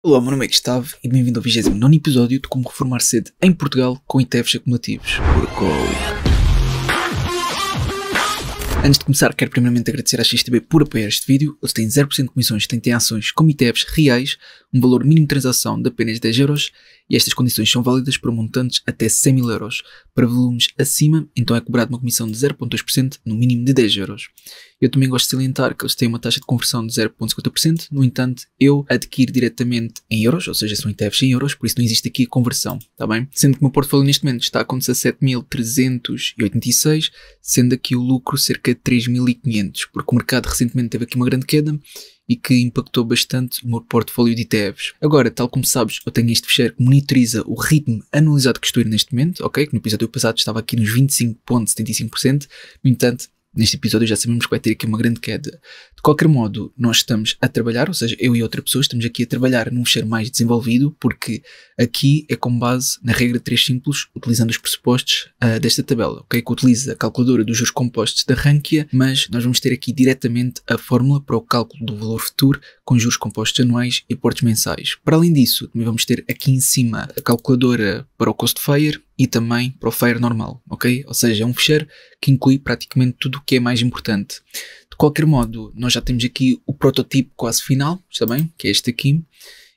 Olá, meu nome é Gustavo e bem-vindo ao 29º episódio de Como Reformar Cedo em Portugal com ETFs acumulativos. Antes de começar, quero primeiramente agradecer à XTB por apoiar este vídeo. Eles têm 0% de comissões, têm ações como ETFs reais, um valor mínimo de transação de apenas 10€ e estas condições são válidas para montantes até 100.000€. Para volumes acima, então é cobrado uma comissão de 0,2% no mínimo de 10€. Eu também gosto de salientar que eles têm uma taxa de conversão de 0,50%, no entanto, eu adquiro diretamente em euros, ou seja, são ETFs em euros, por isso não existe aqui a conversão, está bem? Sendo que o meu portfólio neste momento está com 17.386, sendo aqui o lucro cerca de 3.500, porque o mercado recentemente teve aqui uma grande queda e que impactou bastante o meu portfólio de ETFs. Agora, tal como sabes, eu tenho este fecheiro que monitoriza o ritmo anualizado que estou a ir neste momento, ok? Que no episódio passado estava aqui nos 25,75%, no entanto, neste episódio já sabemos que vai ter aqui uma grande queda. De qualquer modo, nós estamos a trabalhar, ou seja, eu e outra pessoa estamos aqui a trabalhar num fecheiro mais desenvolvido, porque aqui é com base na regra 3 simples, utilizando os pressupostos desta tabela, ok? Que utiliza a calculadora dos juros compostos da Rankia, mas nós vamos ter aqui diretamente a fórmula para o cálculo do valor futuro com juros compostos anuais e aportes mensais. Para além disso, também vamos ter aqui em cima a calculadora para o cost FIRE e também para o FIRE normal, ok? Ou seja, é um fecheiro que inclui praticamente tudo o que é mais importante. De qualquer modo, nós já temos aqui o protótipo quase final, está bem? Que é este aqui.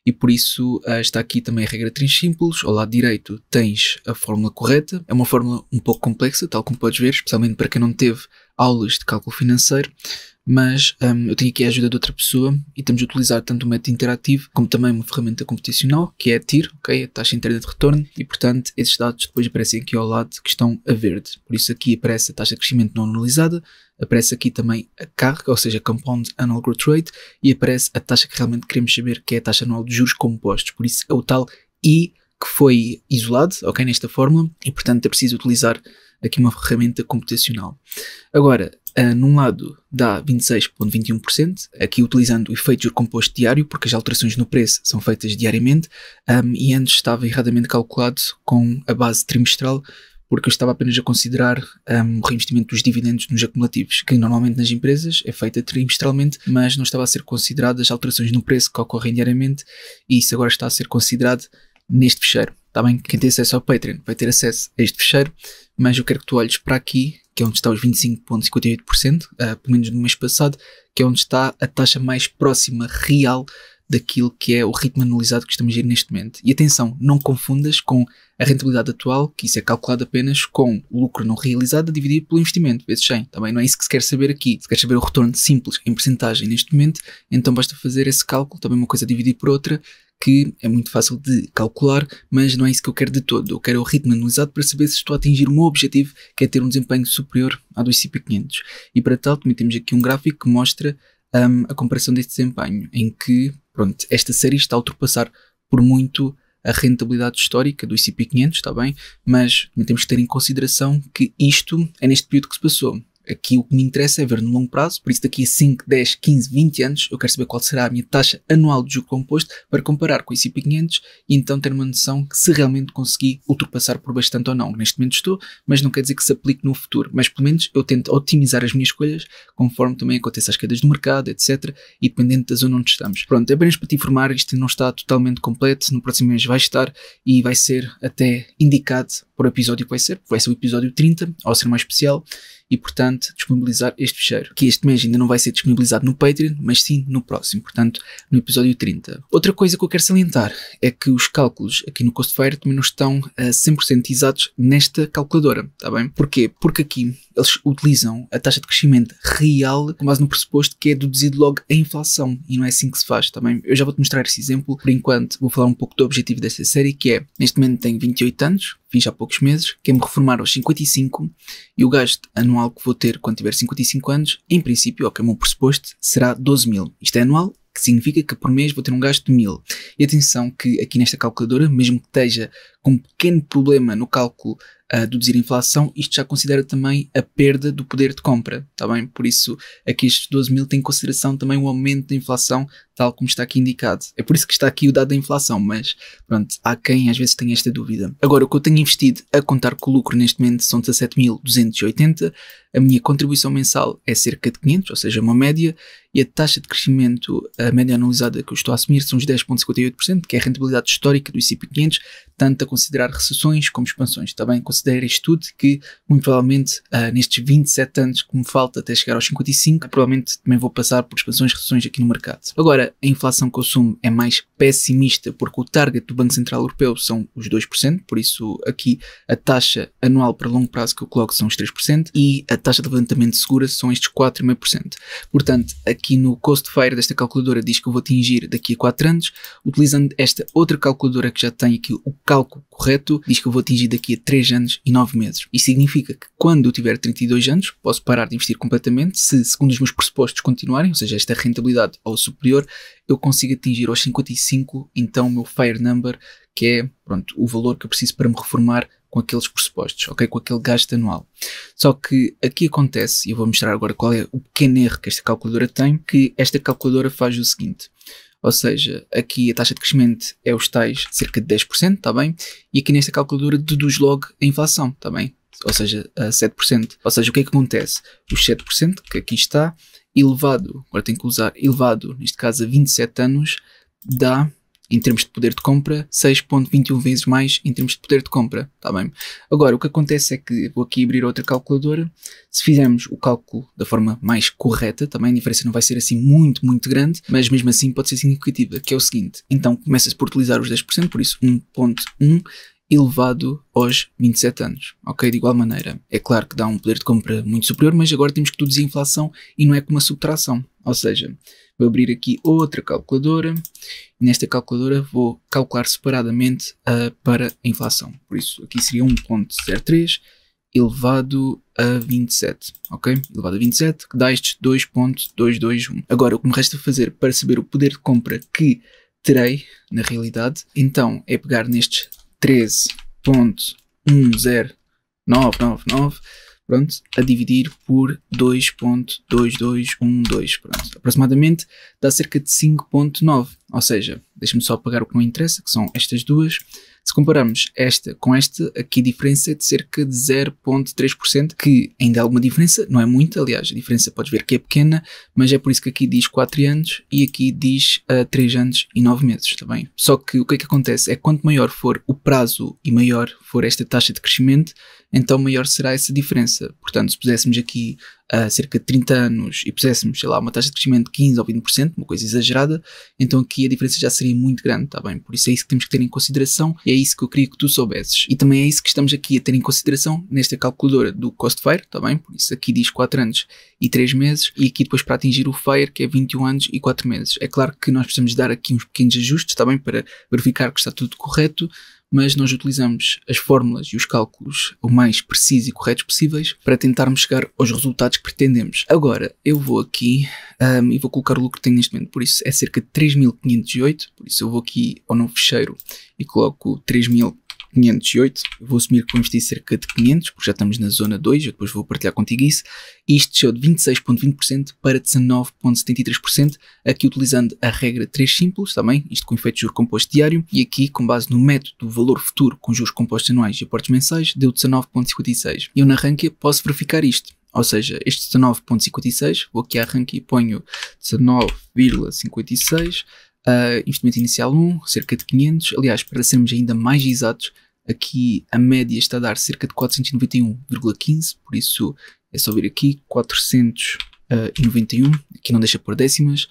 E por isso está aqui também a regra 3 simples. Ao lado direito tens a fórmula correta. É uma fórmula um pouco complexa, tal como podes ver, especialmente para quem não teve aulas de cálculo financeiro. Mas eu tenho aqui a ajuda de outra pessoa e estamos a utilizar tanto um método interativo como também uma ferramenta computacional, que é a TIR, ok? A taxa interna de retorno, e portanto esses dados depois aparecem aqui ao lado que estão a verde. Por isso aqui aparece a taxa de crescimento não anualizada, aparece aqui também a carga, ou seja, Compound Annual Growth Rate, e aparece a taxa que realmente queremos saber, que é a taxa anual de juros compostos. Por isso é o tal I que foi isolado, ok, nesta fórmula, e portanto é preciso utilizar aqui uma ferramenta computacional. Agora, num lado dá 26,21%, aqui utilizando o efeito de juro composto diário, porque as alterações no preço são feitas diariamente, e antes estava erradamente calculado com a base trimestral, porque eu estava apenas a considerar o reinvestimento dos dividendos nos acumulativos, que normalmente nas empresas é feita trimestralmente, mas não estava a ser considerado as alterações no preço que ocorrem diariamente, e isso agora está a ser considerado neste fecheiro. Está bem? Quem tem acesso ao Patreon vai ter acesso a este fecheiro, mas eu quero que tu olhes para aqui, que é onde está os 25,58%, pelo menos no mês passado, que é onde está a taxa mais próxima real daquilo que é o ritmo anualizado que estamos a ir neste momento. E atenção, não confundas com a rentabilidade atual, que isso é calculado apenas com o lucro não realizado dividido pelo investimento, vezes 100. Também não é isso que se quer saber aqui. Se quer saber o retorno simples em percentagem neste momento, então basta fazer esse cálculo, também uma coisa dividir por outra, que é muito fácil de calcular, mas não é isso que eu quero de todo. Eu quero o ritmo anualizado para saber se estou a atingir o meu objetivo, que é ter um desempenho superior ao do S&P 500. E para tal, também temos aqui um gráfico que mostra a comparação deste desempenho, em que, pronto, esta série está a ultrapassar por muito a rentabilidade histórica do S&P 500, está bem? Mas também temos que ter em consideração que isto é neste período que se passou. Aqui o que me interessa é ver no longo prazo, por isso daqui a 5, 10, 15, 20 anos eu quero saber qual será a minha taxa anual de juro composto para comparar com o S&P 500 e então ter uma noção que se realmente consegui ultrapassar por bastante ou não. Neste momento estou, mas não quer dizer que se aplique no futuro, mas pelo menos eu tento otimizar as minhas escolhas conforme também aconteça as quedas do mercado, etc. e dependendo da zona onde estamos. Pronto, é apenas para te informar, isto não está totalmente completo, no próximo mês vai estar e vai ser até indicado por episódio que vai ser o episódio 30, ao ser mais especial. E, portanto, disponibilizar este fecheiro, que este mês ainda não vai ser disponibilizado no Patreon, mas sim no próximo, portanto, no episódio 30. Outra coisa que eu quero salientar é que os cálculos aqui no Cost FIRE também não estão 100% exatos nesta calculadora, está bem? Porquê? Porque aqui eles utilizam a taxa de crescimento real com base no pressuposto que é deduzido logo a inflação, e não é assim que se faz, está bem? Eu já vou-te mostrar esse exemplo, por enquanto vou falar um pouco do objetivo desta série, que é, neste momento tenho 28 anos, fiz há poucos meses, quero me reformar aos 55 e o gasto anual que vou ter quando tiver 55 anos, em princípio, que é o meu pressuposto, será 12.000. Isto é anual, que significa que por mês vou ter um gasto de 1.000. E atenção que aqui nesta calculadora, mesmo que esteja com um pequeno problema no cálculo deduzir a inflação, isto já considera também a perda do poder de compra, está bem? Por isso, aqui estes 12 mil têm em consideração também o aumento da inflação, tal como está aqui indicado. É por isso que está aqui o dado da inflação, mas pronto, há quem às vezes tenha esta dúvida. Agora, o que eu tenho investido a contar com o lucro neste momento são 17.280, a minha contribuição mensal é cerca de 500, ou seja, uma média, e a taxa de crescimento, a média analisada que eu estou a assumir são os 10,58%, que é a rentabilidade histórica do S&P 500, tanto a considerar recessões como expansões. Está bem? Considero isto tudo que, muito provavelmente, nestes 27 anos que me falta até chegar aos 55, provavelmente também vou passar por expansões e recessões aqui no mercado. Agora, a inflação que eu assumo é mais pessimista, porque o target do Banco Central Europeu são os 2%, por isso aqui a taxa anual para longo prazo que eu coloco são os 3%, e a taxa de levantamento de segura são estes 4,5%. Portanto, aqui no Cost Fire desta calculadora diz que eu vou atingir daqui a 4 anos, utilizando esta outra calculadora que já tem aqui o cálculo correto, diz que eu vou atingir daqui a 3 anos e 9 meses. Isso significa que quando eu tiver 32 anos, posso parar de investir completamente, se segundo os meus pressupostos continuarem, ou seja, esta rentabilidade ou superior, eu consigo atingir aos 55, então o meu Fire Number, que é, pronto, o valor que eu preciso para me reformar com aqueles pressupostos, ok? Com aquele gasto anual. Só que aqui acontece, e eu vou mostrar agora qual é o pequeno erro que esta calculadora tem, que esta calculadora faz o seguinte, ou seja, aqui a taxa de crescimento é os tais cerca de 10%, está bem? E aqui nesta calculadora deduz logo a inflação, está bem? Ou seja, a 7%. Ou seja, o que é que acontece? Os 7% que aqui está, elevado, agora tenho que usar elevado, neste caso a 27 anos, dá, em termos de poder de compra, 6,21 vezes mais em termos de poder de compra, está bem? Agora, o que acontece é que, vou aqui abrir outra calculadora, se fizermos o cálculo da forma mais correta, também a diferença não vai ser assim muito grande, mas mesmo assim pode ser significativa, que é o seguinte, então começa-se por utilizar os 10%, por isso 1,1 elevado aos 27 anos, ok? De igual maneira, é claro que dá um poder de compra muito superior, mas agora temos que deduzir a inflação e não é com uma subtração, ou seja, vou abrir aqui outra calculadora e nesta calculadora vou calcular separadamente para a inflação, por isso aqui seria 1,03 elevado a 27, ok? Elevado a 27, que dá estes 2,221. Agora, o que me resta fazer para saber o poder de compra que terei, na realidade, então é pegar nestes 13,10999, pronto, a dividir por 2,2212, pronto, aproximadamente dá cerca de 5,9, ou seja, deixa-me só apagar o que não interessa, que são estas duas. Se compararmos esta com esta, aqui a diferença é de cerca de 0,3%, que ainda há alguma diferença, não é muita, aliás, a diferença podes ver que é pequena, mas é por isso que aqui diz 4 anos e aqui diz 3 anos e 9 meses, está bem? Só que o que é que acontece é que quanto maior for o prazo e maior for esta taxa de crescimento, então maior será essa diferença. Portanto, se puséssemos aqui cerca de 30 anos e puséssemos, sei lá, uma taxa de crescimento de 15 ou 20%, uma coisa exagerada, então aqui a diferença já seria muito grande, tá bem? Por isso é isso que temos que ter em consideração e é isso que eu queria que tu soubesses. E também é isso que estamos aqui a ter em consideração nesta calculadora do Cost Fire, tá bem? Por isso aqui diz 4 anos e 3 meses e aqui depois para atingir o Fire, que é 21 anos e 4 meses. É claro que nós precisamos dar aqui uns pequenos ajustes, tá bem? Para verificar que está tudo correto, mas nós utilizamos as fórmulas e os cálculos o mais precisos e corretos possíveis para tentarmos chegar aos resultados que pretendemos. Agora, eu vou aqui e vou colocar o lucro que tenho neste momento, por isso é cerca de 3.508, por isso eu vou aqui ao novo fecheiro e coloco 3.508, vou assumir que vou investir cerca de 500, porque já estamos na zona 2, eu depois vou partilhar contigo isso, e isto desceu de 26,20% para 19,73%, aqui utilizando a regra 3 simples, também, isto com efeito de juro composto diário, e aqui com base no método do valor futuro com juros compostos anuais e aportes mensais, deu 19,56. E eu na Rankia posso verificar isto. Ou seja, este 19,56, vou aqui à Rankia e ponho 19,56, investimento inicial 1, cerca de 500, aliás, para sermos ainda mais exatos, aqui a média está a dar cerca de 491,15, por isso é só vir aqui, 491, aqui não deixa por décimas.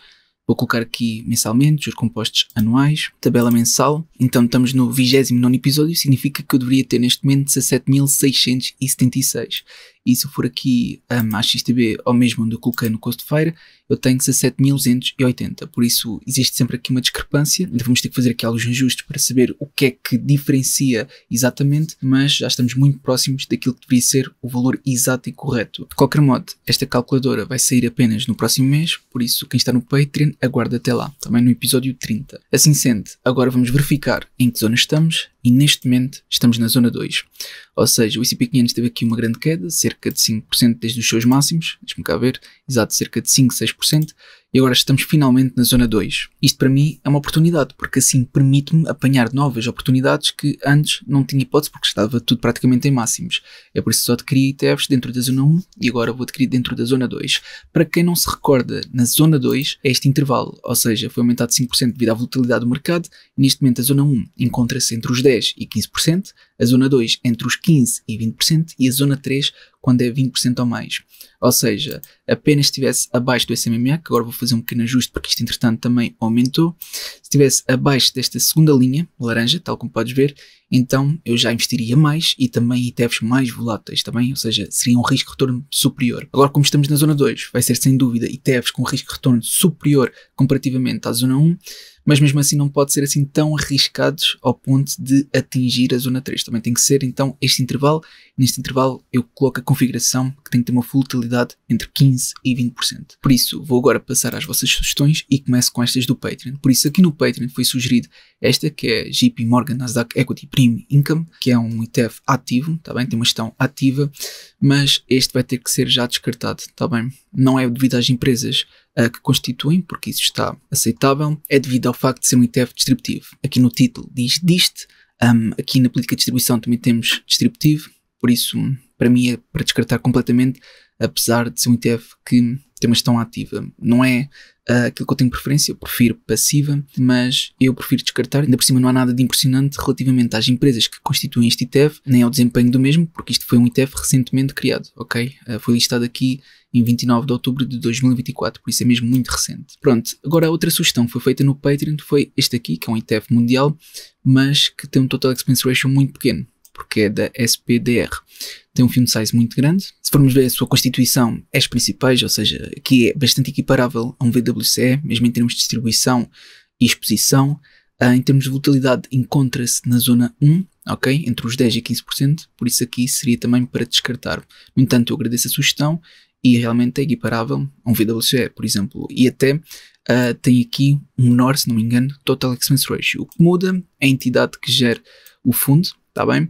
Vou colocar aqui mensalmente, juros compostos anuais, tabela mensal, então estamos no 29º episódio, significa que eu deveria ter neste momento 17.676. E se eu for aqui à XTB, ao mesmo onde eu coloquei no Cost Fire, eu tenho 17.280, por isso existe sempre aqui uma discrepância, ainda vamos ter que fazer aqui alguns ajustes para saber o que é que diferencia exatamente, mas já estamos muito próximos daquilo que deveria ser o valor exato e correto. De qualquer modo, esta calculadora vai sair apenas no próximo mês, por isso quem está no Patreon aguarda até lá, também no episódio 30. Assim sendo, agora vamos verificar em que zona estamos e neste momento estamos na zona 2. Ou seja, o S&P 500 teve aqui uma grande queda, cerca de 5% desde os seus máximos, deixa-me cá ver, exato, cerca de 5, 6%, e agora estamos finalmente na zona 2. Isto para mim é uma oportunidade, porque assim permite-me apanhar novas oportunidades que antes não tinha hipótese, porque estava tudo praticamente em máximos. É por isso que só adquiri ETFs dentro da zona 1 e agora vou adquirir dentro da zona 2. Para quem não se recorda, na zona 2 é este intervalo, ou seja, foi aumentado 5% devido à volatilidade do mercado, e neste momento a zona 1 encontra-se entre os 10% e 15%, a zona 2 entre os 15% e 20% e a zona 3 quando é 20% ou mais. Ou seja, apenas se estivesse abaixo do SMMA, que agora vou fazer um pequeno ajuste porque isto entretanto também aumentou, se estivesse abaixo desta segunda linha, laranja, tal como podes ver, então eu já investiria mais e também ETFs mais voláteis também, ou seja, seria um risco-retorno superior. Agora, como estamos na zona 2, vai ser sem dúvida ETFs com risco-retorno superior comparativamente à zona 1, mas mesmo assim não pode ser assim tão arriscados ao ponto de atingir a zona 3. Também tem que ser então este intervalo. Neste intervalo eu coloco a configuração que tem que ter uma volatilidade entre 15% e 20%. Por isso vou agora passar às vossas sugestões e começo com estas do Patreon. Por isso aqui no Patreon foi sugerido esta que é JP Morgan Nasdaq Equity Premium Income, que é um ETF ativo, tá bem? Tem uma gestão ativa, mas este vai ter que ser já descartado, tá bem? Não é devido às empresas que constituem, porque isso está aceitável, é devido ao facto de ser um ETF distributivo. Aqui no título diz DIST, aqui na política de distribuição também temos distributivo, por isso para mim é para descartar completamente, apesar de ser um ETF que tem uma gestão ativa. Não é aquilo que eu tenho preferência, eu prefiro passiva, mas eu prefiro descartar. Ainda por cima não há nada de impressionante relativamente às empresas que constituem este ETF, nem ao desempenho do mesmo, porque isto foi um ETF recentemente criado, ok? Foi listado aqui em 29 de outubro de 2024, por isso é mesmo muito recente. Pronto, agora a outra sugestão que foi feita no Patreon foi este aqui, que é um ETF mundial, mas que tem um Total Expense Ratio muito pequeno, porque é da SPDR. Tem um field size muito grande. Se formos ver a sua constituição, as principais, ou seja, aqui é bastante equiparável a um VWCE, mesmo em termos de distribuição e exposição. Em termos de volatilidade, encontra-se na zona 1, ok? Entre os 10% e 15%, por isso aqui seria também para descartar. No entanto, eu agradeço a sugestão e realmente é equiparável a um VWCE, por exemplo, e até tem aqui um menor, se não me engano, Total Expense Ratio. O que muda é a entidade que gera o fundo, está bem?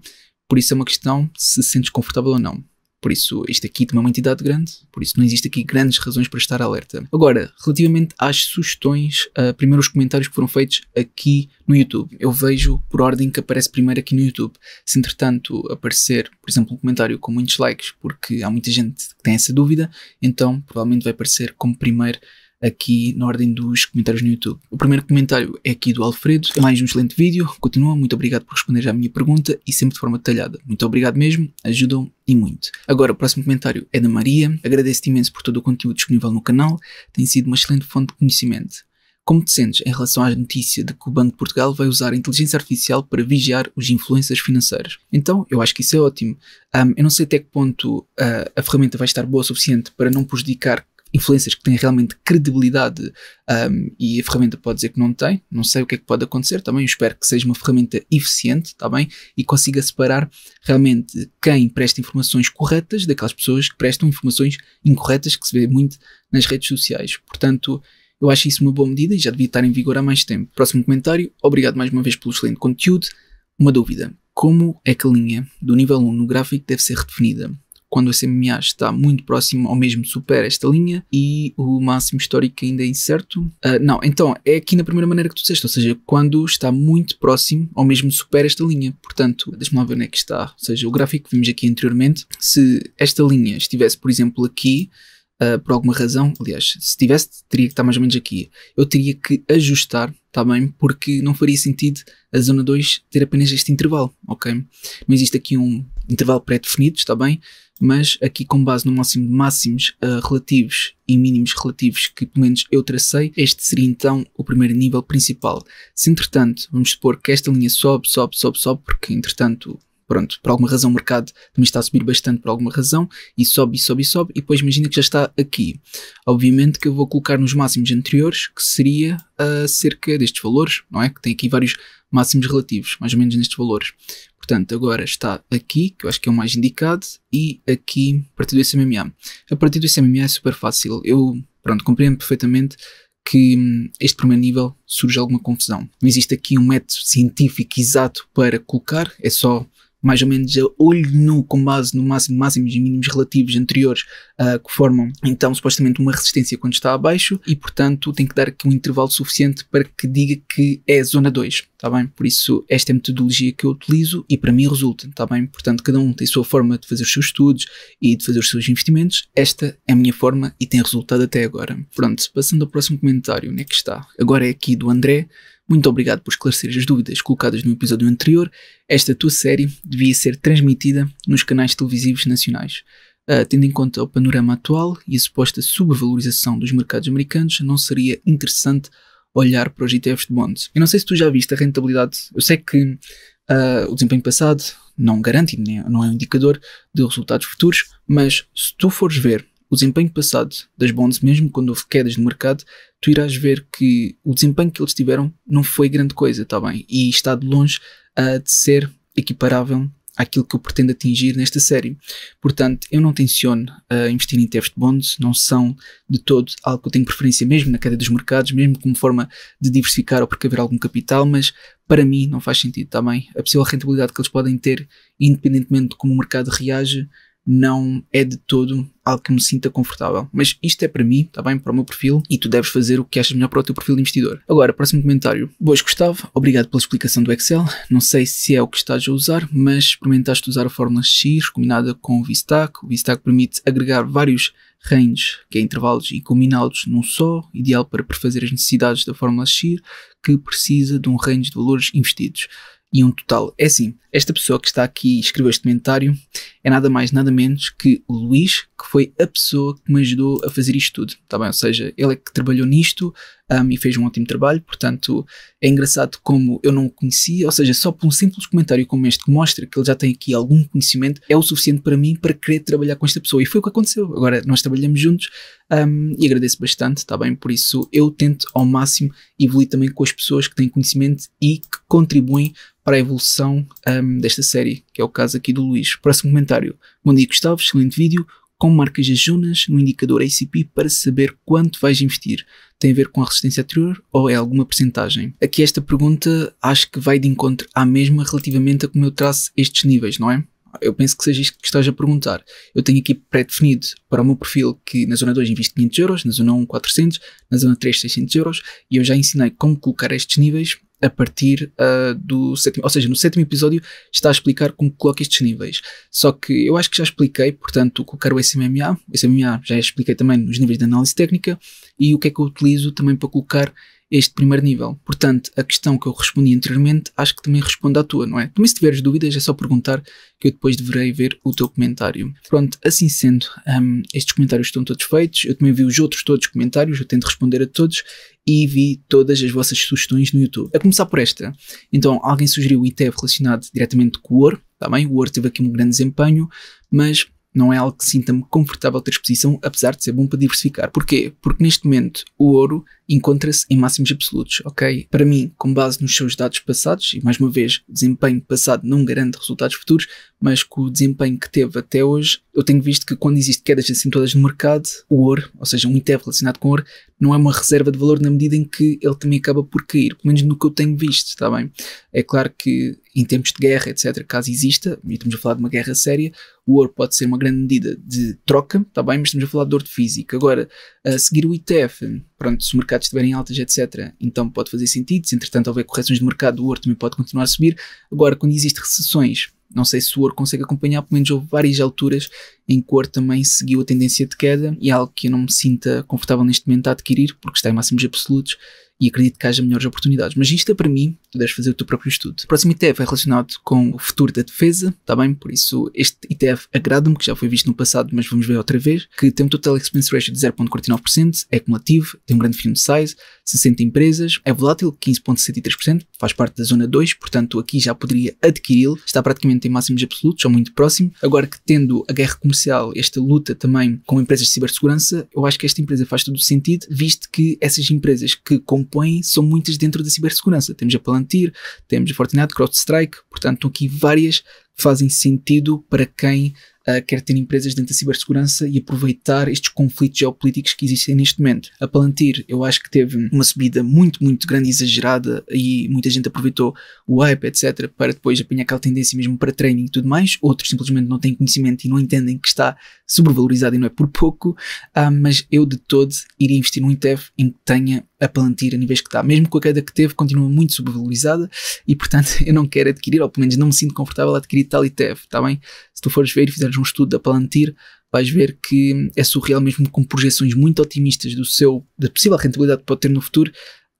Por isso é uma questão se sentes confortável ou não. Por isso, isto aqui também é uma entidade grande, por isso não existe aqui grandes razões para estar alerta. Agora, relativamente às sugestões, primeiro os comentários que foram feitos aqui no YouTube. Eu vejo por ordem que aparece primeiro aqui no YouTube. Se entretanto aparecer, por exemplo, um comentário com muitos likes, porque há muita gente que tem essa dúvida, então provavelmente vai aparecer como primeiro aqui na ordem dos comentários no YouTube. O primeiro comentário é aqui do Alfredo. É mais um excelente vídeo. Continua. Muito obrigado por responder à minha pergunta e sempre de forma detalhada. Muito obrigado mesmo. Ajudam e muito. Agora, o próximo comentário é da Maria. Agradeço-te imenso por todo o conteúdo disponível no canal. Tem sido uma excelente fonte de conhecimento. Como te sentes em relação à notícia de que o Banco de Portugal vai usar a inteligência artificial para vigiar os influencers financeiros? Então, eu acho que isso é ótimo. Eu não sei até que ponto a ferramenta vai estar boa o suficiente para não prejudicar influências que têm realmente credibilidade e a ferramenta pode dizer que não tem. Não sei o que é que pode acontecer. Também eu espero que seja uma ferramenta eficiente, tá bem? E consiga separar realmente quem presta informações corretas daquelas pessoas que prestam informações incorretas, que se vê muito nas redes sociais. Portanto, eu acho isso uma boa medida e já devia estar em vigor há mais tempo. Próximo comentário. Obrigado mais uma vez pelo excelente conteúdo. Uma dúvida. Como é que a linha do nível 1 no gráfico deve ser redefinida? Quando o SMA está muito próximo ou mesmo supera esta linha e o máximo histórico ainda é incerto. Não, então é aqui na primeira maneira que tu disseste, ou seja, quando está muito próximo ou mesmo supera esta linha. Portanto, deixa-me lá ver onde é que está. Ou seja, o gráfico que vimos aqui anteriormente, se esta linha estivesse, por exemplo, aqui, por alguma razão, aliás, se tivesse, teria que estar mais ou menos aqui. Eu teria que ajustar, tá bem? Porque não faria sentido a zona 2 ter apenas este intervalo, ok? Não existe aqui um intervalo pré-definido, está bem? Mas aqui com base no máximo de máximos relativos e mínimos relativos que pelo menos eu tracei, este seria então o primeiro nível principal. Se entretanto, vamos supor que esta linha sobe, porque entretanto pronto, por alguma razão o mercado também está a subir bastante por alguma razão, e sobe, e sobe, e sobe, e depois imagina que já está aqui. Obviamente que eu vou colocar nos máximos anteriores, que seria cerca destes valores, não é? Que tem aqui vários máximos relativos, mais ou menos nestes valores. Portanto, agora está aqui, que eu acho que é o mais indicado, e aqui, a partir do SMA. A partir do SMA é super fácil. Eu, pronto, compreendo perfeitamente que este primeiro nível surge alguma confusão. Não existe aqui um método científico exato para colocar, é só mais ou menos a olho nu com base no máximos e mínimos relativos anteriores que formam então supostamente uma resistência quando está abaixo e portanto tem que dar aqui um intervalo suficiente para que diga que é zona 2, está bem? Por isso esta é a metodologia que eu utilizo e para mim resulta, está bem? Portanto cada um tem a sua forma de fazer os seus estudos e de fazer os seus investimentos, esta é a minha forma e tem resultado até agora. Pronto, passando ao próximo comentário, onde é que está? Agora é aqui do André. Muito obrigado por esclarecer as dúvidas colocadas no episódio anterior. Esta tua série devia ser transmitida nos canais televisivos nacionais. Tendo em conta o panorama atual e a suposta sobrevalorização dos mercados americanos, não seria interessante olhar para os ETFs de bonds? Eu não sei se tu já viste a rentabilidade. Eu sei que o desempenho passado não garante, não é um indicador de resultados futuros, mas se tu fores ver o desempenho passado das bonds, mesmo quando houve quedas no mercado, tu irás ver que o desempenho que eles tiveram não foi grande coisa, está bem? E está de longe de ser equiparável àquilo que eu pretendo atingir nesta série. Portanto, eu não tenciono investir em ETFs de bonds, não são de todo algo que eu tenho preferência mesmo na queda dos mercados, mesmo como forma de diversificar ou precaver algum capital, mas para mim não faz sentido, está bem? A possível rentabilidade que eles podem ter, independentemente de como o mercado reage, não é de todo algo que me sinta confortável. Mas isto é para mim, está bem? Para o meu perfil e tu deves fazer o que achas melhor para o teu perfil de investidor. Agora, próximo comentário. Boas, Gustavo. Obrigado pela explicação do Excel. Não sei se é o que estás a usar, mas experimentaste usar a fórmula X combinada com o VSTAC. O VSTAC permite agregar vários ranges, que é intervalos, e combiná-los num só, ideal para prefazer as necessidades da fórmula X, que precisa de um range de valores investidos. E um total. É assim, esta pessoa que está aqui e escreveu este comentário é nada mais, nada menos que o Luís, que foi a pessoa que me ajudou a fazer isto tudo, tá bem? Ou seja, ele é que trabalhou nisto e fez um ótimo trabalho, portanto é engraçado como eu não o conhecia, ou seja, só por um simples comentário como este que mostra que ele já tem aqui algum conhecimento, é o suficiente para mim para querer trabalhar com esta pessoa, e foi o que aconteceu. Agora nós trabalhamos juntos e agradeço bastante, tá bem? Por isso eu tento ao máximo evoluir também com as pessoas que têm conhecimento e que contribuem para a evolução desta série, que é o caso aqui do Luís. Próximo comentário. Bom dia, Gustavo, excelente vídeo. Como marcas as zonas no indicador ACP para saber quanto vais investir? Tem a ver com a resistência anterior ou é alguma percentagem? Aqui esta pergunta acho que vai de encontro à mesma relativamente a como eu traço estes níveis, não é? Eu penso que seja isto que estás a perguntar. Eu tenho aqui pré-definido para o meu perfil que na zona 2 invisto 500 euros, na zona 1 400, na zona 3 600 euros, e eu já ensinei como colocar estes níveis a partir do sétimo, ou seja, no sétimo episódio está a explicar como coloco estes níveis. Só que eu acho que já expliquei, portanto, colocar o SMA já expliquei também nos níveis de análise técnica, e o que é que eu utilizo também para colocar este primeiro nível. Portanto, a questão que eu respondi anteriormente, acho que também responde à tua, não é? Também se tiveres dúvidas é só perguntar que eu depois deverei ver o teu comentário. Pronto, assim sendo, estes comentários estão todos feitos, eu também vi os outros todos os comentários, eu tento responder a todos e vi todas as vossas sugestões no YouTube. A começar por esta. Então, alguém sugeriu o ETF relacionado diretamente com o ouro, tá bem? O ouro teve aqui um grande desempenho, mas não é algo que sinta-me confortável ter exposição, apesar de ser bom para diversificar. Porquê? Porque neste momento o ouro encontra-se em máximos absolutos, ok? Para mim, com base nos seus dados passados, e mais uma vez, o desempenho passado não garante resultados futuros, mas com o desempenho que teve até hoje, eu tenho visto que quando existem quedas assim todas no mercado, o ouro, ou seja, um ETF relacionado com ouro, não é uma reserva de valor na medida em que ele também acaba por cair, pelo menos no que eu tenho visto, está bem? É claro que em tempos de guerra, etc., caso exista, e estamos a falar de uma guerra séria, o ouro pode ser uma grande medida de troca, está bem? Mas estamos a falar de ouro de físico. Agora, a seguir o ETF, pronto, se o mercado estiver em altas, etc., então pode fazer sentido. Se entretanto houver correções de mercado, o ouro também pode continuar a subir. Agora, quando existem recessões, não sei se o ouro consegue acompanhar, pelo menos houve várias alturas em que o ouro também seguiu a tendência de queda, e é algo que eu não me sinta confortável neste momento a adquirir, porque está em máximos absolutos, e acredito que haja melhores oportunidades. Mas isto é para mim, tu deves fazer o teu próprio estudo. O próximo ETF é relacionado com o futuro da defesa, está bem? Por isso este ETF agrada-me, que já foi visto no passado, mas vamos ver outra vez, que tem um Total Expense Ratio de 0.49%, é cumulativo, tem um grande film size, 60 empresas, é volátil, 15.63%, faz parte da zona 2, portanto aqui já poderia adquiri-lo, está praticamente em máximos absolutos, ou muito próximo. Agora que tendo a guerra comercial, esta luta também com empresas de cibersegurança, eu acho que esta empresa faz todo o sentido, visto que essas empresas que compõem são muitas dentro da cibersegurança. Temos a Palantir, temos a Fortinet, CrowdStrike, portanto aqui várias que fazem sentido para quem quer ter empresas dentro da cibersegurança e aproveitar estes conflitos geopolíticos que existem neste momento. A Palantir, eu acho que teve uma subida muito grande e exagerada e muita gente aproveitou o hype, etc., para depois apanhar aquela tendência mesmo para trading e tudo mais. Outros simplesmente não têm conhecimento e não entendem que está sobrevalorizado e não é por pouco, mas eu de todo iria investir num ETF em que tenha a Palantir a níveis que está. Mesmo com a queda que teve, continua muito sobrevalorizada e, portanto, eu não quero adquirir, ou pelo menos não me sinto confortável a adquirir tal ETF, está bem? Se tu fores ver e fizeres um estudo da Palantir, vais ver que é surreal, mesmo com projeções muito otimistas da possível rentabilidade que pode ter no futuro,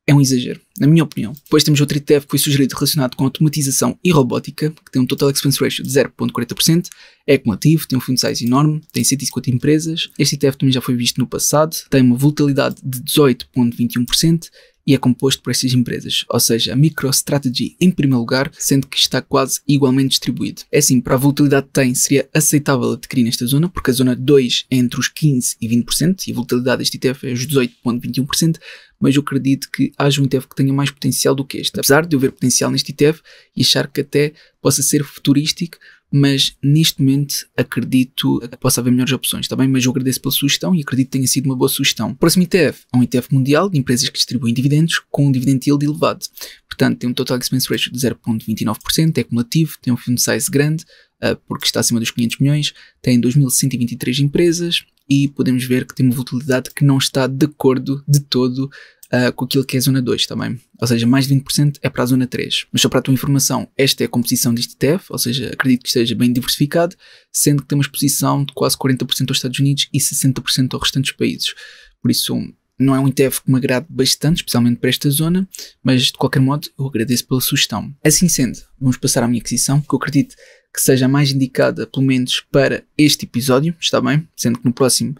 é um exagero, na minha opinião. Depois temos outro ETF que foi sugerido relacionado com automatização e robótica, que tem um Total Expense Ratio de 0.40%, é acumulativo, tem um fund size enorme, tem 150 empresas. Este ETF também já foi visto no passado, tem uma volatilidade de 18.21% e é composto por estas empresas, ou seja, a MicroStrategy em primeiro lugar, sendo que está quase igualmente distribuído. É assim, para a volatilidade que tem, seria aceitável adquirir nesta zona, porque a zona 2 é entre os 15% e 20% e a volatilidade deste ETF é os 18.21%, mas eu acredito que haja um ETF que tenha mais potencial do que este. Apesar de eu ver potencial neste ETF e achar que até possa ser futurístico, mas neste momento acredito que possa haver melhores opções, está bem? Mas eu agradeço pela sugestão e acredito que tenha sido uma boa sugestão. O próximo ETF é um ETF mundial de empresas que distribuem dividendos com um dividend yield elevado. Portanto, tem um Total Expense Ratio de 0.29%, é acumulativo, tem um fund size grande, porque está acima dos 500 milhões, tem 2.123 empresas e podemos ver que tem uma volatilidade que não está de acordo de todo com aquilo que é a zona 2 também. Ou seja, mais de 20% é para a zona 3. Mas só para a tua informação, esta é a composição deste ETF, ou seja, acredito que esteja bem diversificado, sendo que tem uma exposição de quase 40% aos Estados Unidos e 60% aos restantes países. Por isso, não é um ETF que me agrade bastante, especialmente para esta zona, mas de qualquer modo eu agradeço pela sugestão. Assim sendo, vamos passar à minha aquisição, que eu acredito que seja a mais indicada, pelo menos para este episódio, está bem? Sendo que no próximo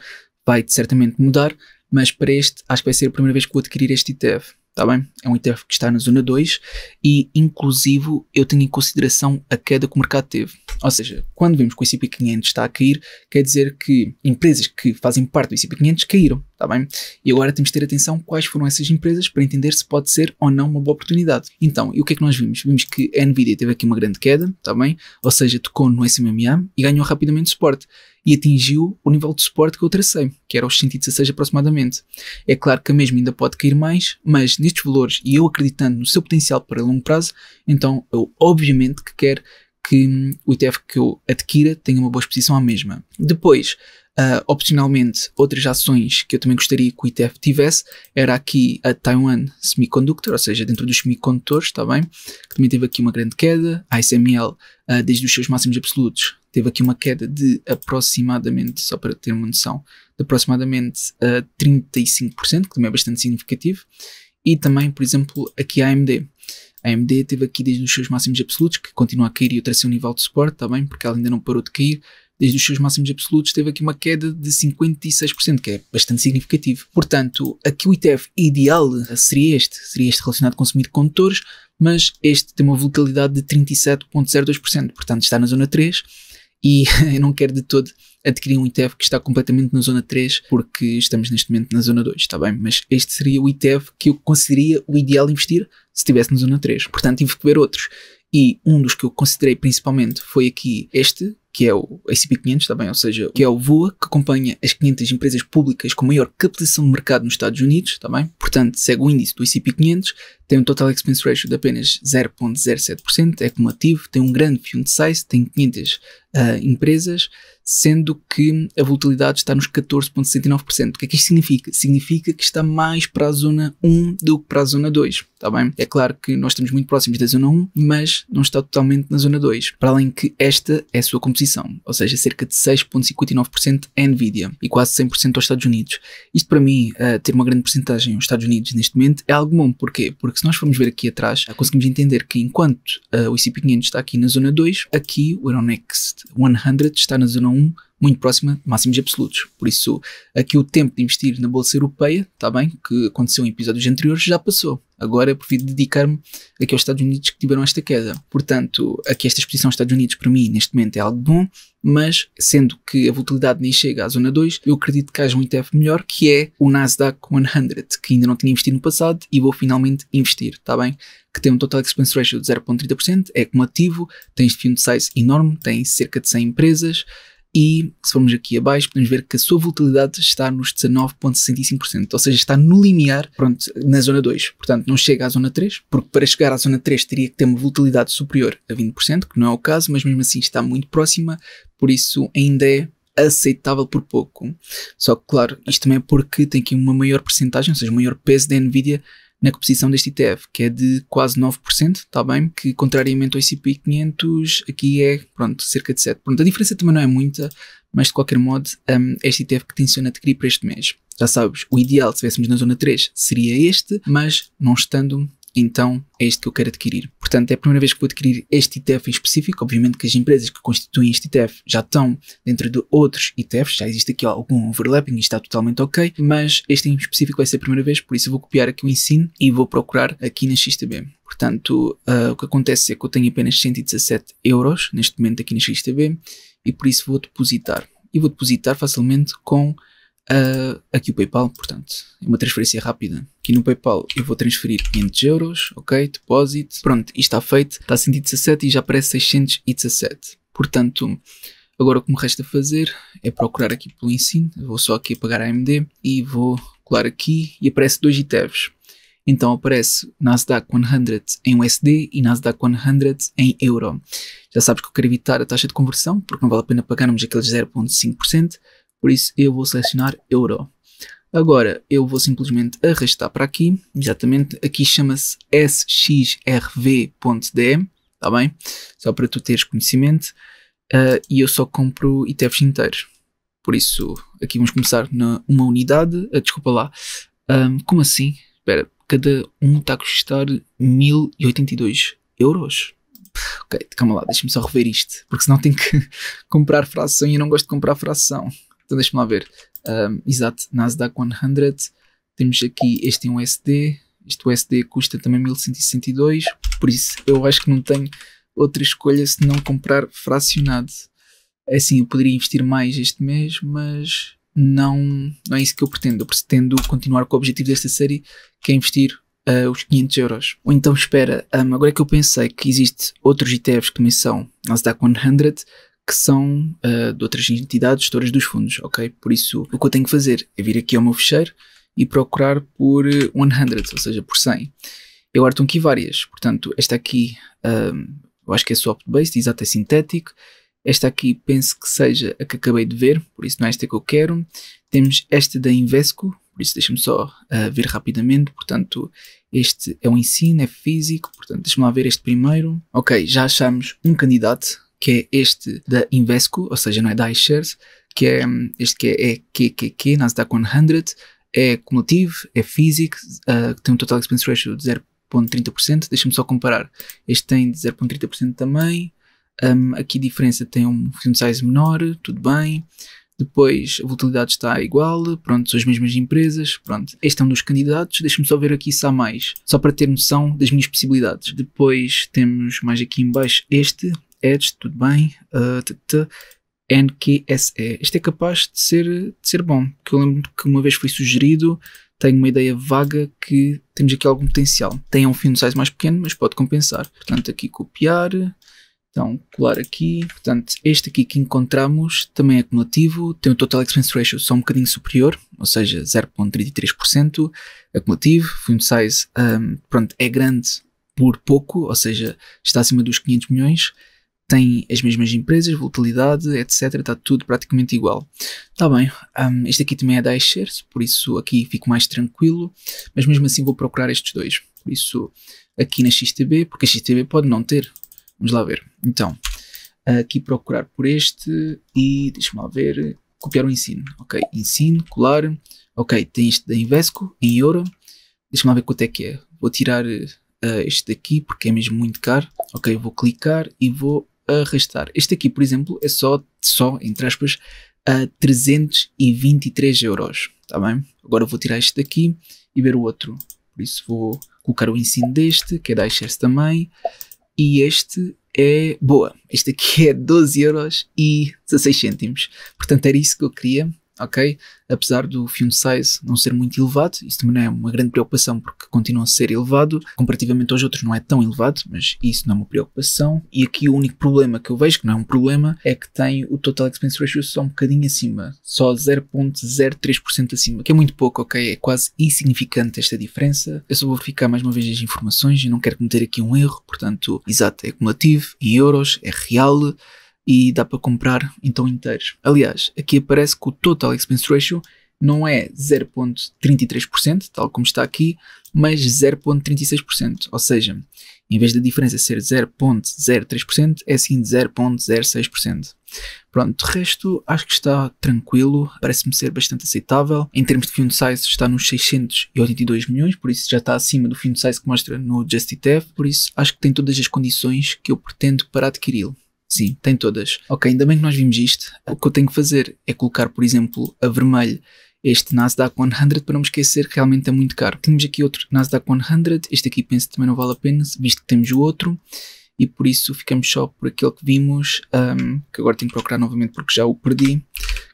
vai certamente mudar, mas para este acho que vai ser a primeira vez que vou adquirir este ETF, está bem? É um ETF que está na zona 2 e inclusive eu tenho em consideração a queda que o mercado teve. Ou seja, quando vemos que o S&P 500 está a cair, quer dizer que empresas que fazem parte do S&P 500 caíram, está bem? E agora temos de ter atenção quais foram essas empresas para entender se pode ser ou não uma boa oportunidade. Então, e o que é que nós vimos? Vimos que a Nvidia teve aqui uma grande queda, está bem? Ou seja, tocou no SMA e ganhou rapidamente suporte. E atingiu o nível de suporte que eu tracei, que era os 116 aproximadamente. É claro que a mesma ainda pode cair mais, mas nestes valores e eu acreditando no seu potencial para longo prazo, então eu obviamente que quero que o ETF que eu adquira tenha uma boa exposição à mesma. Depois, opcionalmente, outras ações que eu também gostaria que o ETF tivesse, era aqui a Taiwan Semiconductor, ou seja, dentro dos semicondutores, está bem? Que também teve aqui uma grande queda. A ASML, desde os seus máximos absolutos, teve aqui uma queda de aproximadamente, só para ter uma noção, de aproximadamente 35%, que também é bastante significativo. E também, por exemplo, aqui a AMD. A AMD teve aqui desde os seus máximos absolutos, que continua a cair e eu tracei um nível de suporte, está bem? Porque ela ainda não parou de cair. Desde os seus máximos absolutos teve aqui uma queda de 56%, que é bastante significativo. Portanto, aqui o ETF ideal seria este relacionado com semicondutores, mas este tem uma volatilidade de 37.02%, portanto está na zona 3 e eu não quero de todo adquirir um ETF que está completamente na zona 3 porque estamos neste momento na zona 2, está bem? Mas este seria o ETF que eu consideraria o ideal investir se estivesse na zona 3. Portanto, tive que ver outros. E um dos que eu considerei principalmente foi aqui este, que é o S&P 500, está bem? Ou seja, que é o VOA, que acompanha as 500 empresas públicas com maior capitalização de mercado nos Estados Unidos, está bem? Portanto, segue o índice do S&P 500, tem um Total Expense Ratio de apenas 0.07%, é acumulativo, tem um grande fund size, tem 500 empresas, sendo que a volatilidade está nos 14.69%. O que é que isto significa? Significa que está mais para a zona 1 do que para a zona 2, está bem? É claro que nós estamos muito próximos da zona 1, mas não está totalmente na zona 2. Para além que esta é a sua composição posição, ou seja, cerca de 6,59% é Nvidia e quase 100% aos Estados Unidos. Isto para mim, ter uma grande porcentagem aos Estados Unidos neste momento é algo bom. Porquê? Porque se nós formos ver aqui atrás, conseguimos entender que enquanto o S&P 500 está aqui na zona 2, aqui o Euronext 100 está na zona 1, muito próxima de máximos absolutos. Por isso, aqui o tempo de investir na Bolsa Europeia, está bem, que aconteceu em episódios anteriores, já passou. Agora eu prefiro dedicar-me aqui aos Estados Unidos que tiveram esta queda. Portanto, aqui esta exposição aos Estados Unidos para mim neste momento é algo bom, mas sendo que a volatilidade nem chega à zona 2, eu acredito que haja um ETF melhor, que é o Nasdaq 100, que ainda não tinha investido no passado e vou finalmente investir, está bem? Que tem um Total Expense Ratio de 0,30%, é acumulativo, tem este fund size enorme, tem cerca de 100 empresas, e se formos aqui abaixo podemos ver que a sua volatilidade está nos 19,65%, ou seja, está no limiar, pronto, na zona 2, portanto não chega à zona 3, porque para chegar à zona 3 teria que ter uma volatilidade superior a 20%, que não é o caso, mas mesmo assim está muito próxima, por isso ainda é aceitável por pouco. Só que claro, isto também é porque tem aqui uma maior percentagem, ou seja, um maior peso da Nvidia na composição deste ETF, que é de quase 9%, está bem? Que contrariamente ao S&P 500, aqui é, pronto, cerca de 7%. Pronto, a diferença também não é muita, mas de qualquer modo, este ETF que tenciona adquirir para este mês. Já sabes, o ideal, se estivéssemos na zona 3, seria este, mas não estando, então é este que eu quero adquirir. Portanto, é a primeira vez que vou adquirir este ETF em específico. Obviamente que as empresas que constituem este ETF já estão dentro de outros ETFs, já existe aqui algum overlapping e está totalmente ok, mas este em específico vai ser a primeira vez, por isso eu vou copiar aqui o ensino e vou procurar aqui na XTB. Portanto, o que acontece é que eu tenho apenas 117 euros neste momento aqui na XTB e por isso vou depositar. E vou depositar facilmente com aqui o PayPal, portanto, é uma transferência rápida. Aqui no PayPal eu vou transferir 500 euros, ok, depósito, pronto, isto está feito, está a 117 e já aparece 617. Portanto, agora o que me resta fazer é procurar aqui pelo ensino, eu vou só aqui apagar a AMD e vou colar aqui e aparece dois ETFs. Então aparece Nasdaq 100 em USD e Nasdaq 100 em euro. Já sabes que eu quero evitar a taxa de conversão, porque não vale a pena pagarmos aqueles 0,5%, por isso eu vou selecionar euro. Agora eu vou simplesmente arrastar para aqui, exatamente, aqui chama-se sxrv.de, está bem? Só para tu teres conhecimento, e eu só compro ETFs inteiros. Por isso, aqui vamos começar uma unidade, desculpa lá, como assim? Espera, cada um está a custar 1082 euros? Ok, calma lá, deixa-me só rever isto, porque senão tenho que comprar fração e eu não gosto de comprar fração. Então deixa-me lá ver. Exato, Nasdaq 100, temos aqui este em USD, este USD custa também 1162, por isso eu acho que não tenho outra escolha se não comprar fracionado. É assim, eu poderia investir mais este mês, mas não é isso que eu pretendo. Eu pretendo continuar com o objetivo desta série, que é investir os 500 euros. Ou então espera, agora que eu pensei que existe outros ETFs que também são Nasdaq 100, que são de outras entidades, gestoras dos fundos, ok? Por isso, o que eu tenho que fazer é vir aqui ao meu fecheiro e procurar por 100, ou seja, por 100. Eu agora estão aqui várias, portanto, esta aqui, eu acho que é swap-based, exato, é sintético. Esta aqui penso que seja a que acabei de ver, por isso não é esta que eu quero. Temos esta da Invesco, por isso deixa-me só ver rapidamente. Portanto, este é um ensino, é físico, portanto, deixa-me lá ver este primeiro. Ok, já achamos um candidato, que é este da Invesco, ou seja, não é da iShares, que é este que é QQQ, Nasdaq 100, é cumulativo, é físico, tem um Total Expense Ratio de 0,30%, deixa-me só comparar, este tem de 0,30% também, aqui a diferença tem um fund size menor, tudo bem, depois a volatilidade está igual, pronto, são as mesmas empresas, pronto, este é um dos candidatos, deixa-me só ver aqui se há mais, só para ter noção das minhas possibilidades. Depois temos mais aqui em baixo este, Edge, tudo bem, NQSE, este é capaz de ser bom, porque eu lembro que uma vez foi sugerido, tenho uma ideia vaga que temos aqui algum potencial. Tem um fund size mais pequeno, mas pode compensar. Portanto, aqui copiar, então colar aqui, portanto, este aqui que encontramos também é acumulativo, tem um Total Expense Ratio só um bocadinho superior, ou seja, 0,33%, acumulativo, fund size, pronto, é grande por pouco, ou seja, está acima dos 500 milhões, tem as mesmas empresas, volatilidade, etc. Está tudo praticamente igual. Está bem, este aqui também é da iShares, por isso aqui fico mais tranquilo, mas mesmo assim vou procurar estes dois. Por isso, aqui na XTB, porque a XTB pode não ter. Vamos lá ver. Então, aqui procurar por este e deixa-me lá ver, copiar o ensino, ok, ensino, colar, ok, tem este da Invesco em euro, deixa-me lá ver quanto é que é, vou tirar este daqui porque é mesmo muito caro, ok, vou clicar e vou arrastar, este aqui por exemplo é só entre aspas, 323 euros, tá bem? Agora vou tirar este daqui e ver o outro, por isso vou colocar o ensino deste, que é da iShares também, e este é boa, este aqui é 12 euros e 16 cêntimos, portanto era isso que eu queria, ok? Apesar do fund size não ser muito elevado, isso também não é uma grande preocupação porque continua a ser elevado, comparativamente aos outros não é tão elevado, mas isso não é uma preocupação. E aqui o único problema que eu vejo, que não é um problema, é que tem o Total Expense Ratio só um bocadinho acima, só 0.03% acima, que é muito pouco, ok? É quase insignificante esta diferença. Eu só vou verificar mais uma vez as informações e não quero cometer aqui um erro, portanto, exato, é cumulativo, em euros, é real, e dá para comprar então inteiros. Aliás, aqui aparece que o Total Expense Ratio não é 0.33%, tal como está aqui, mas 0.36%, ou seja, em vez da diferença ser 0.03%, é sim 0.06%. Pronto, de resto acho que está tranquilo, parece-me ser bastante aceitável. Em termos de fund size está nos 682 milhões, por isso já está acima do fund size que mostra no Just ETF, por isso acho que tem todas as condições que eu pretendo para adquiri-lo. Sim, tem todas. Ok, ainda bem que nós vimos isto. O que eu tenho que fazer é colocar, por exemplo, a vermelho este Nasdaq 100 para não me esquecer que realmente é muito caro. Temos aqui outro Nasdaq 100, este aqui penso que também não vale a pena, visto que temos o outro. E por isso ficamos só por aquele que vimos, que agora tenho que procurar novamente porque já o perdi,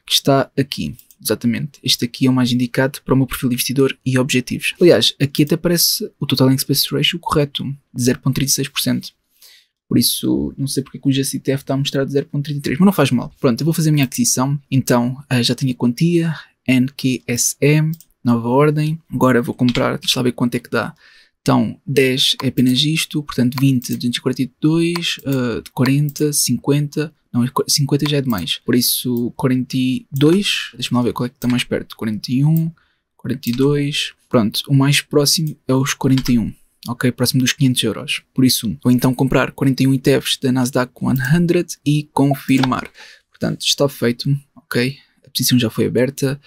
que está aqui. Exatamente, este aqui é o mais indicado para o meu perfil de investidor e objetivos. Aliás, aqui até parece o Total Expense Ratio correto, de 0.36%. Por isso, não sei porque que o Just ETF está a mostrar de 0.33, mas não faz mal. Pronto, eu vou fazer a minha aquisição. Então, já tenho a quantia, NQSE, nova ordem. Agora vou comprar, deixa lá ver quanto é que dá. Então, 10 é apenas isto, portanto 20, 242, 40, 50, não, 50 já é demais. Por isso, 42, deixa-me lá ver qual é que está mais perto. 41, 42, pronto, o mais próximo é os 41. Ok, próximo dos 500 euros. Por isso, vou então comprar 41 ETFs da Nasdaq 100 e confirmar. Portanto, está feito. Ok, a posição já foi aberta.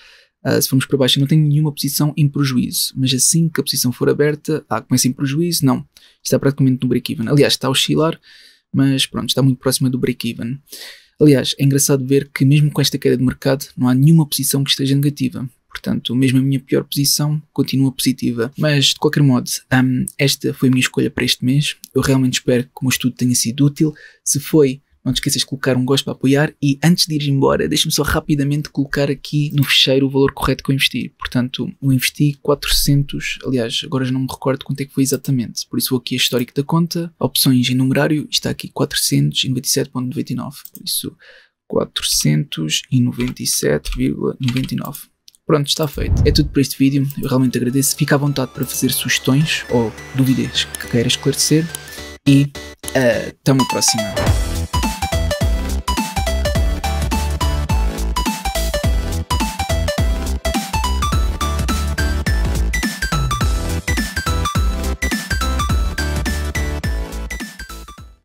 Se formos para baixo, eu não tenho nenhuma posição em prejuízo. Mas assim que a posição for aberta, começa em prejuízo? Não. Está praticamente no break-even. Aliás, está a oscilar, mas pronto, está muito próxima do break-even. Aliás, é engraçado ver que mesmo com esta queda de mercado, não há nenhuma posição que esteja negativa. Portanto, mesmo a minha pior posição continua positiva. Mas, de qualquer modo, esta foi a minha escolha para este mês. Eu realmente espero que o meu estudo tenha sido útil. Se foi, não te esqueças de colocar um gosto para apoiar. E antes de ir embora, deixa-me só rapidamente colocar aqui no fecheiro o valor correto que eu investi. Portanto, eu investi 400, aliás, agora já não me recordo quanto é que foi exatamente. Por isso vou aqui a histórico da conta, opções em numerário, está aqui 497,99. Por isso, 497,99. Pronto, está feito. É tudo para este vídeo, eu realmente agradeço. Fica à vontade para fazer sugestões ou dúvidas que queiras esclarecer e até uma próxima.